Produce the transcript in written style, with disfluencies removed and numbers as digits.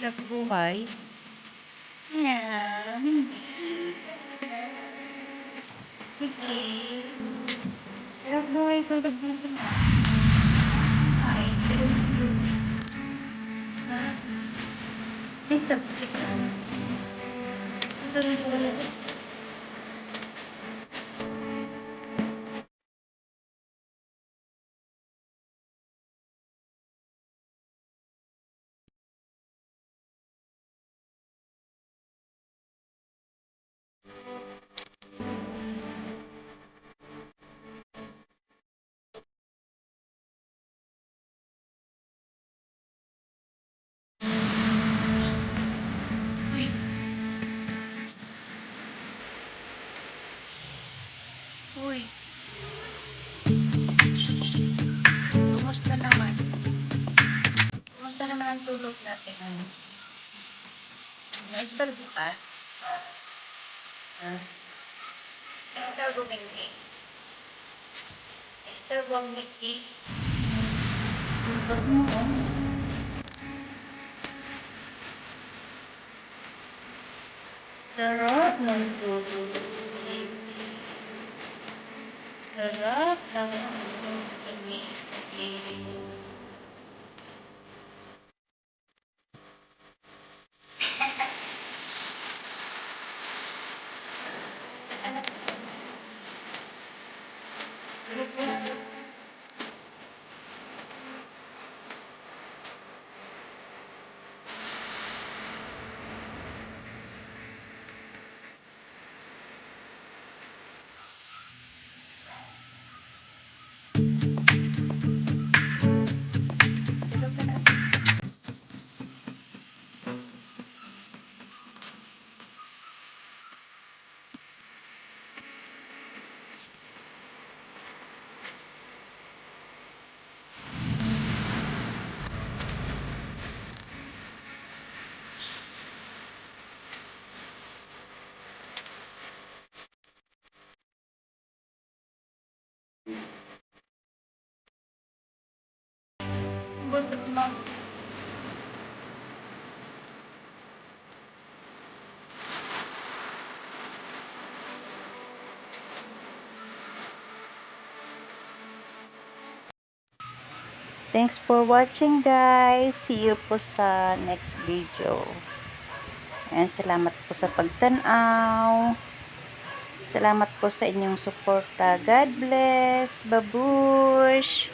Hirap buhay. Yeah. Hirap buhay ko na. Ay, ito. Uy, kumusta naman? Kumusta naman ang tulog natin? Na-start ka? Esther Bumiki. Esther Bumiki. Tulog mo, oh. Sarap ng tulog. Sarap ng tulog. Busog mo. Thanks for watching, guys. See you po sa next video. And salamat po sa pagtanaw. Salamat po sa inyong suporta. God bless. Babush!